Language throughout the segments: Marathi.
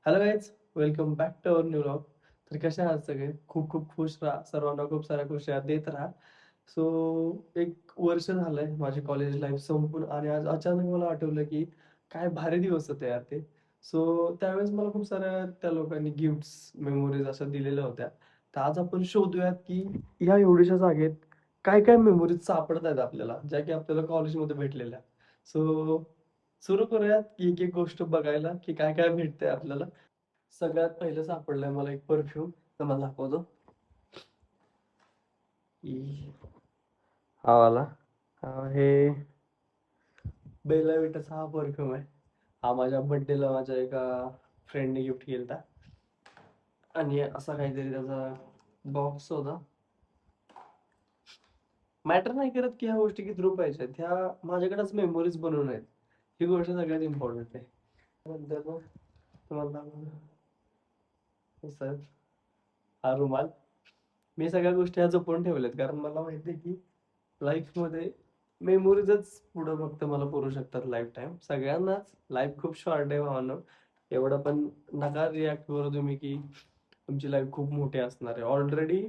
Hello guys, welcome back to our new vlog. तर कसे आहात सगळे? खूप खूप खुश राहा, सर्वांना खूप साऱ्या खुशा देत राहा. सो एक वर्ष झालंय माझी कॉलेज लाईफ संपून आणि आज अचानक मला आठवलं की काय भारी दिवस होते यार ते. सो त्यावेळेस मला खूप साऱ्या त्या लोकांनी गिफ्ट्स, मेमोरीज अशा दिलेल्या होत्या. तर आज आपण शोधूयात की या एवढ्याशा जागेत काय काय मेमोरीज सापडतायत आपल्याला, ज्या की आपल्याला कॉलेजमध्ये भेटलेल्या. सो सुरू करूयात की एक एक गोष्ट बघायला की काय काय भेटतंय आपल्याला. सगळ्यात पहिलं सापडलंय मला एक परफ्यूम. तुम्हाला दाखवतो. की हा वाला. हे बेला विटाचा हा परफ्यूम आहे. हा माझ्या बर्थडेला माझ्या एका फ्रेंडने गिफ्ट केलता आणि असा काहीतरी त्याचा बॉक्स होता. मॅटर नाही करत की ह्या गोष्टी किती रुपयाच्या आहेत, ह्या माझ्याकडेच मेमोरीज बनवून आहेत. ही गोष्ट सगळ्यात इम्पॉर्टंट आहे. नंतर मग तुम्हाला दाखवतो. हे सर, हा रुमाल. मी सगळ्या गोष्टी ह्या जपून ठेवल्यात कारण मला माहिती आहे की लाईफमध्ये मेमोरीजच पुढं फक्त मला पुरू शकतात लाईफ टाईम. सगळ्यांनाच लाईफ खूप शॉर्ट आहे भावानो. एवढं पण नका रिॲक्ट करू तुम्ही की तुमची लाईफ खूप मोठी असणार आहे. ऑलरेडी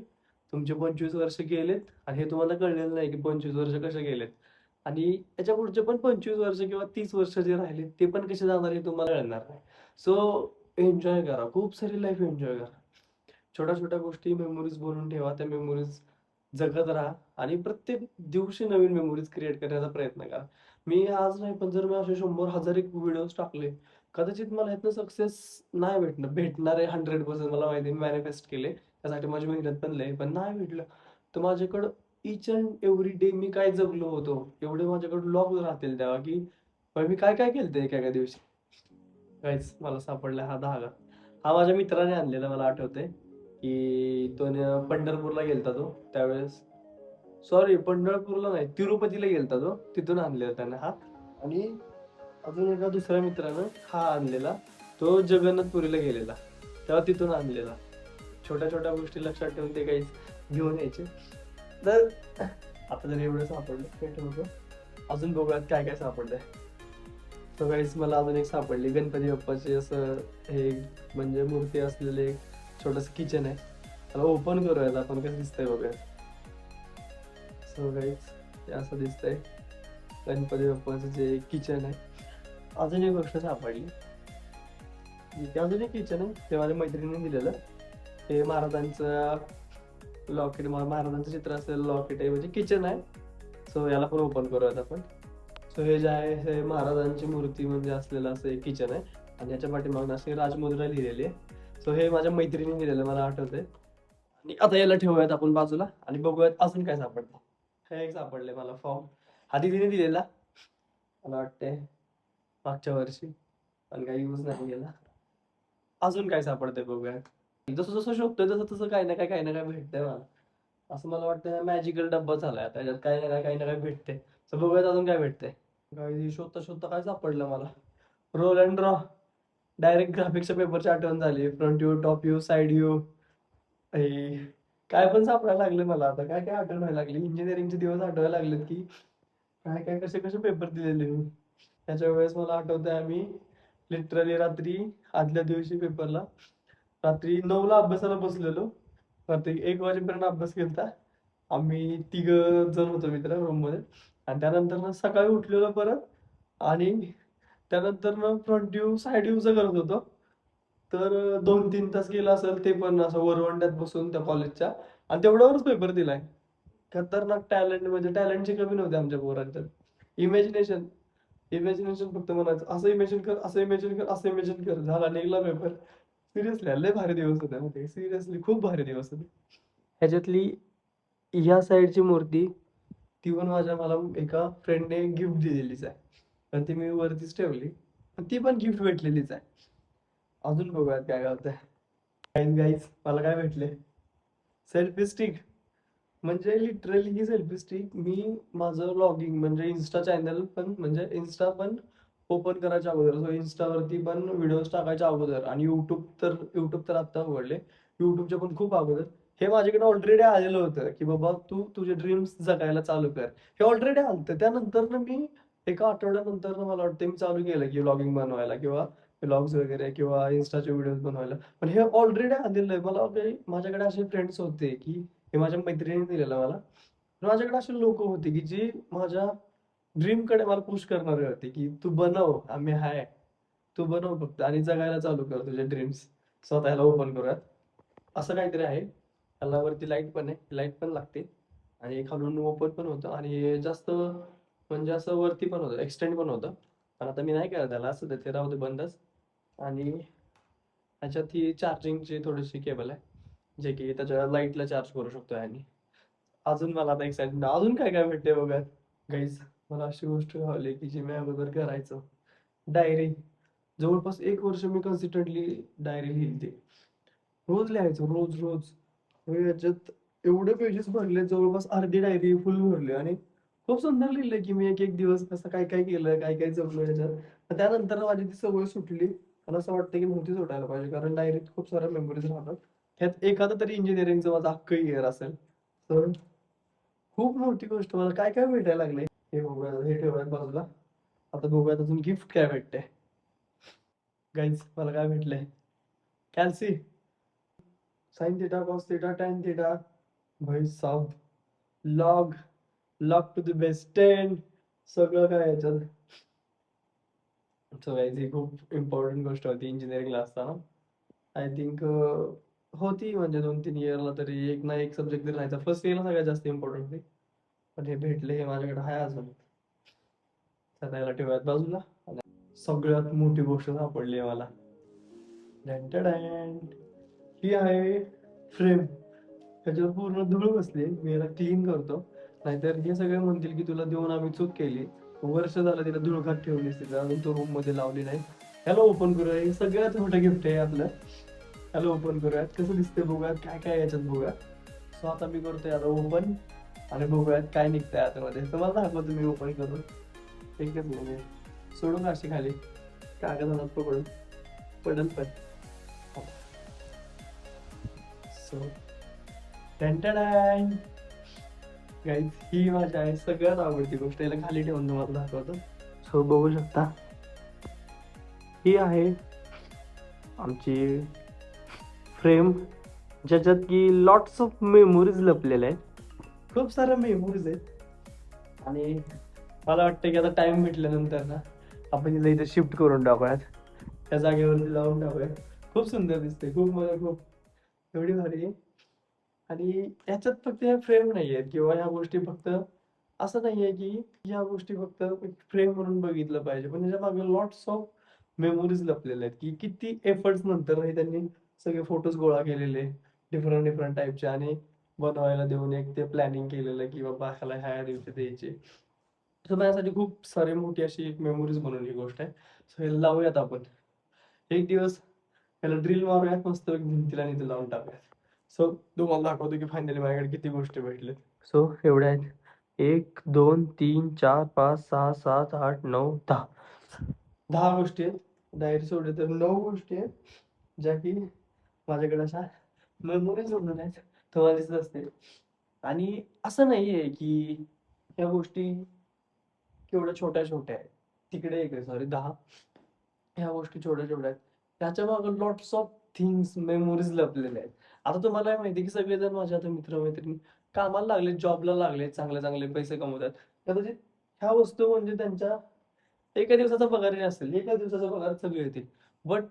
तुमचे 25 वर्ष गेलेत आणि हे तुम्हाला कळलेलं नाही की 25 वर्ष कसे गेलेत. आणि याच्या पुढचे पण 25 वर्ष किंवा 30 वर्ष जे राहिले ते पण कसे जाणार हे तुम्हाला कळणार नाही. सो एन्जॉय करा. खूप सारी लाईफ एन्जॉय करा. छोट्या-छोट्या गोष्टी मेमोरीज बनवून ठेवा. त्या मेमोरीज जगत राहा आणि प्रत्येक दिवशी नवीन मेमोरीज क्रिएट करण्याचा प्रयत्न करा. मी आज नाही, पण जर मी असे 100,000 एक व्हिडिओज टाकले, कदाचित मला ह्यातनं सक्सेस नाही भेटणार आहे 100% मला माहिती आहे. मी मॅनिफेस्ट केले. त्यासाठी माझी मेहनत पण लय. पण नाही भेटलं, तर माझ्याकडं ईच अँड एव्हरी डे मी काय जगलो होतो, एवढे माझ्याकडे व्लॉग राहतील तेव्हा, की पण मी काय-काय केलतं एका-एका दिवशी. गाईज मला सापडला हा धागा. हा माझ्या मित्राने आणलेला मला आठवतंय, की तो पंढरपूरला गेलता तो त्यावेळेस. सॉरी, पंढरपूरला नाही, तिरुपतीला गेलता तो. तिथून आणलेला त्याने हा. आणि अजून एका दुसऱ्या मित्रानं हा आणलेला. तो जगन्नाथपुरीला गेलेला. तेव्हा तिथून आणलेला. छोट्या-छोट्या गोष्टी लक्षात ठेवून ते काही घेऊन यायचे. तर आता जर एवढं सापडलं काही ठेवतो. अजून बघूयात काय-काय सापडलंय. सो गाईस मला अजून एक सापडली गणपती बाप्पाची असं हे म्हणजे मूर्ती असलेलं एक छोटंसं किचन आहे. त्याला ओपन करूयात आपण, कसं दिसतंय बघूया. सो गाईस हे असं दिसतंय गणपती बाप्पाचं जे किचन आहे. अजून एक गोष्ट सापडली. इथे अजून एक किचन आहे, ते माझ्या मैत्रिणीने दिलेलं. हे महाराजांचं लॉकेट, महाराजांचं चित्र असलेलं लॉकेट आहे, म्हणजे किचन आहे. सो याला पण ओपन करूयात आपण. सो हे जे आहे हे महाराजांची मूर्ती म्हणजे असलेलं असं एक किचन आहे आणि याच्या पाठीमागून अशी राजमुद्रा लिहिलेली आहे. सो हे माझ्या मैत्रिणीने दिलेलं मला आठवतंय. आणि आता याला ठेवूयात आपण बाजूला आणि बघूयात अजून काय सापडतं. हे एक सापडले मला फॉर्म. हा दीदीने दिलेला मला वाटतंय मागच्या वर्षी, पण काही यूज नाही केला. अजून काय सापडतंय बघूयात. जसं जसं शोधतोय तसं तसं काही ना काय भेटतंय मला. असं मला वाटतं मॅजिकल डब्बा झालाय आता, त्याच्यात काही ना काय भेटते. तर बघूयात अजून काय भेटतंय. काही शोधता शोधता काय सापडलं मला. Roll and draw. डायरेक्ट ग्राफिक्सच्या पेपरची आठवण झाली. Front view, top view, side view. काय पण सापडायला लागलं मला आता. काय काय आठवण व्हायला लागली. इंजिनिअरिंगचे दिवस आठवायला लागलेत की काय काय कसे कसे पेपर दिलेले मी. त्याच्या वेळेस मला आठवतंय आम्ही लिटरली रात्री आदल्या दिवशी पेपरला रात्री 9ला अभ्यासाला बसलेलो. रात्री 1 वाजेपर्यंत अभ्यास केलता. आम्ही तिघं जण होतो मित्र रूममध्ये आणि त्यानंतर सकाळी उठलेलो परत आणि त्यानंतर फ्रंट व्ह्यू, साइड व्ह्यूचं करत होतो. तर 2-3 तास गेला असेल ते पण असं वरवंट्यात बसून त्या कॉलेजच्या आणि तेवढ्यावरच पेपर दिलाय. खतरनाक टॅलेंट, म्हणजे टॅलेंटची कमी नव्हती आमच्या पोरांच्यात. इमॅजिनेशन, इमॅजिनेशन फक्त म्हणायचं, असं इमॅजिन कर, असं इमॅजिन कर, असं इमॅजिन कर. झाला, निघाला पेपर. सिरियसली लय भारी दिवस होते माहिती, सिरियसली खूप भारी दिवस होते. ह्याच्यातली ह्या साईडची मूर्ती ती पण मला एका फ्रेंडने गिफ्ट दिलेलीच आहे. आणि ती मी वरतीच ठेवली. ती पण गिफ्ट भेटलेलीच आहे. अजून बघूयात काय होतंय. गाईज मला काय भेटले, सेल्फी स्टिक. म्हणजे लिटरली ही सेल्फी स्टिक मी माझं लॉगिंग म्हणजे इन्स्टा चॅनल पण, म्हणजे इन्स्टा पण ओपन करायच्या अगोदर, सो इन्स्टावरती पण व्हिडिओज टाकायच्या अगोदर आणि युट्यूब तर आता उघडले, युट्यूबच्या पण खूप अगोदर हे माझ्याकडे ऑलरेडी आलेलं होतं की बाबा तू तुझे ड्रीम्स जगायला चालू कर. हे ऑलरेडी आलं. त्यानंतर मी एका आठवड्यानंतर मला वाटतं मी चालू केलं की व्लॉगिंग बनवायला किंवा व्लॉग्स वगैरे किंवा इन्स्टाचे व्हिडिओज बनवायला. पण हे ऑलरेडी आलेलं आहे. मला काही माझ्याकडे असे फ्रेंड्स होते, की हे माझ्या मैत्रिणीने दिलेलं मला. पण माझ्याकडे असे लोकं होते, की जी माझ्या ड्रीमकडे मला पुश करणारे होते, की "तू बनव, आम्ही आहे. तू बनव फक्त आणि जगायला चालू कर तुझे ड्रीम्स. स्वतःला ओपन करूयात." असं काहीतरी आहे. त्याला वरती लाईट पण आहे. लाईट पण लागते आणि खालून ओपन पण होतं आणि जास्त म्हणजे असं वरती पण होतं, एक्सटेंड पण होतं. पण आता मी नाही केलं त्याला, असू दे ते राहू दे बंदच. आणि ह्याच्यात ही चार्जिंगची थोडीशी केबल आहे, जे की त्याच्या लाईटला चार्ज करू शकतो आणि अजून मला आता एक्साइटमेंट अजून काय काय भेटते बघा गाईज. मला अशी गोष्ट आवडली की जी मी अगोदर करायचो. डायरी. जवळपास 1 वर्ष मी कन्सिस्टंटली डायरी लिहिली. रोज लिहायचो, रोज, रोज. म्हणजे याच्यात एवढे पेजेस भरले, जवळपास अर्धी डायरी फुल भरली आणि खूप सुंदर लिहिलंय, की मी एक-एक दिवस कसं काय-काय केलं, काय-काय जगलो ह्याच्यात. तर त्यानंतर माझी ती सवय सुटली. मला असं वाटतं, की नव्हती सुटायला पाहिजे, कारण डायरीत खूप साऱ्या मेमरीज राहतात. त्यात एखादं तरी इंजिनिअरिंगचं माझं अख्खं इयर असेल. तर खूप मोठी गोष्ट मला काय-काय भेटायला लागलंय. हे बघूया, हे ठेवूयात बाजूला. आता बघूयात अजून गिफ्ट काय भेटतंय. गाईज मला काय भेटलंय? कॅल्सी, sine theta, cos theta, tan theta. भाई साहब, log, log to the base 10 सगळं काय याच्यात. सो गाईज ही खूप इम्पॉर्टंट गोष्ट होती इंजिनिअरिंगला असताना. आय थिंक होती म्हणजे 2-3 इयरला तरी एक ना एक सब्जेक्ट तरी राहायचा. फर्स्ट इयरला सगळ्यात जास्त इम्पॉर्टंट होती. पण हे भेटले हे माझ्याकडे आहे अजून. आता याला ठेवूयात बाजूला. आणि सगळ्यात मोठी गोष्ट सापडली आहे मला. डॅन ही आहे फ्रेम. त्याच्यावर पूर्ण धूळ बसली. मी याला क्लीन करतो. नाहीतर हे सगळे म्हणतील, की तुला देऊन आम्ही चूक केली. वर्ष झालं तिला धुळखात ठेवलीस तिथं. अजून तो रूममध्ये लावली नाही. ह्याला ओपन करूया. हे सगळ्यात मोठं गिफ्ट आहे आपलं. ह्याला ओपन करूयात. कसं दिसतंय बघूयात. काय-काय याच्यात बघूया. सो आता मी करतोय याला ओपन आणि बघूयात काय निघतंय आतमध्ये. तुम्हाला दाखवतो मी ओपन करून. एकच मिनिट. सोडून अशी खाली. कागद हातात पकडून. पडेल पण. सो टॅन गाईज ही माझी आहे सगळ्यात आवडती गोष्ट. याला खाली ठेवून तुम्हाला दाखवतो. सो बघू शकता. ही आहे आमची फ्रेम, ज्याच्यात की लॉट्स ऑफ मेमोरीज लपलेल्या आहेत. खूप साऱ्या मेमोरीज आहेत आणि मला वाटतं की आता टाइम भेटल्यानंतर ना आपण हिला इथे शिफ्ट करून टाकूयात. त्या जागेवरती लावून टाकूयात. खूप सुंदर दिसते. खूप मला खूप एवढी भारी आहे. आणि याच्यात फक्त ह्या फ्रेम नाही आहेत किंवा ह्या गोष्टी फक्त असं नाहीये की ह्या गोष्टी फक्त फ्रेम म्हणून बघितलं पाहिजे. पण ह्याच्या मागे लॉट्स ऑफ मेमोरीज लपलेल्या आहेत, की किती एफर्ट्स नंतर हे त्यांनी सगळे फोटोज गोळा केलेले डिफरंट डिफरंट टाईपचे आणि बनवायला देऊन एक ते प्लॅनिंग केलेलं की बाबा ह्याला ह्या दिवशी द्यायचे. तर माझ्यासाठी खूप सारी मोठी अशी एक मेमोरीज बनवली ही गोष्ट आहे. सो हे लावूयात आपण. एक दिवस त्याला ड्रिल मारूयात मस्त भिंतीला आणि इथे लावून टाकूयात. सो तुम्हाला दाखवतो की फायनली माझ्याकडे किती गोष्टी भेटल्यात. सो एवढ्या आहेत. 1, 2, 3, 4, 5, 6, 7, 8, 9, 10. 10 गोष्टी आहेत. डायरी सोडले तर 9 गोष्टी आहेत, ज्या की माझ्याकडे अशा मेमोरीज म्हणून आहेत. तुम्हाला दिसत असतील. आणि असं नाहीये की ह्या गोष्टी केवढ्या छोट्या-छोट्या आहेत. तिकडे एक आहे सॉरी 10. ह्या गोष्टी छोट्या-छोट्या आहेत. त्याच्यामागे लॉट्स ऑफ थिंग्स, मेमोरीज लपलेल्या आहेत. आता तुम्हाला हे माहिती आहे, की सगळेजण माझे आता मित्र-मैत्रिणी कामाला लागले, जॉबला लागले, चांगले-चांगले पैसे कमवतात. कदाचित ह्या वस्तू म्हणजे त्यांच्या एका दिवसाचा पगारही असेल. एका दिवसाचा पगार सगळे येतील. बट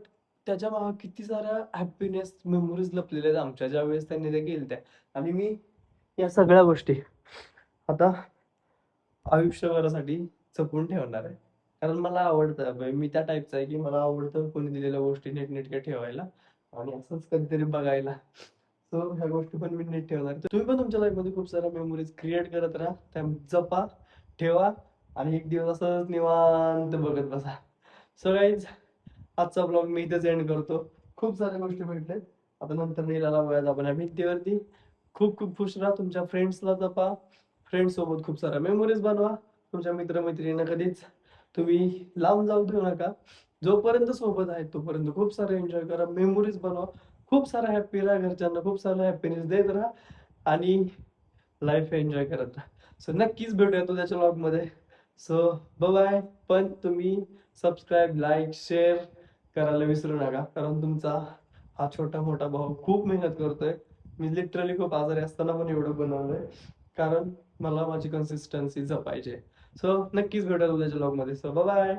त्याच्यामागे किती साऱ्या हॅपीनेस, मेमोरीज लपलेल्या आहेत आमच्या, ज्यावेळेस त्यांनी त्या केलत्या. आणि मी या सगळ्या गोष्टी आता आयुष्यभरासाठी जपून ठेवणार आहे. कारण मला आवडतं मी त्या टाईपचा आहे, की मला आवडतं कोणी दिलेल्या गोष्टी नीटनेटक्या ठेवायला आणि असंच कधीतरी बघायला. सो ह्या गोष्टी पण मी नीट ठेवणार. तर तुम्ही पण तुमच्या लाईफमध्ये खूप साऱ्या मेमोरीज क्रिएट करत राहा. त्या जपा, ठेवा आणि एक दिवस असंच निवांत बघत बसा. सो गाईज आजचा ब्लॉग मी इथेच एंड करतो. खूप साऱ्या गोष्टी भेटल्यात. आता नंतर नीलाला बघूयात आपण या भिंतीवरती. खूप खूप खुश राहा. तुमच्या फ्रेंड्सला जपा. फ्रेंड्स सोबत खूप साऱ्या मेमोरीज बनवा. तुमच्या मित्र-मैत्रिणींना कधीच तुम्ही लांब जाऊ देऊ नका. जोपर्यंत सोबत आहेत तोपर्यंत खूप सारं एन्जॉय करा. मेमोरीज बनवा. खूप सारा हॅपी राहा. घरच्यांना खूप सारं हॅपीनेस देत राहा आणि लाईफ एन्जॉय करत राहा. सो नक्कीच भेटूया उद्याच्या व्लॉगमध्ये. So bye. पण तुम्ही सबस्क्राईब, लाईक, शेअर करायला विसरू नका, कारण तुमचा हा छोटा मोठा भाऊ खूप मेहनत करतोय. मी लिटरली खूप आजारी असताना पण एवढं बनवलंय, कारण मला माझी कन्सिस्टन्सी जपायची आहे. सो नक्कीच भेटूया उद्याच्या व्लॉगमध्ये. So bye bye.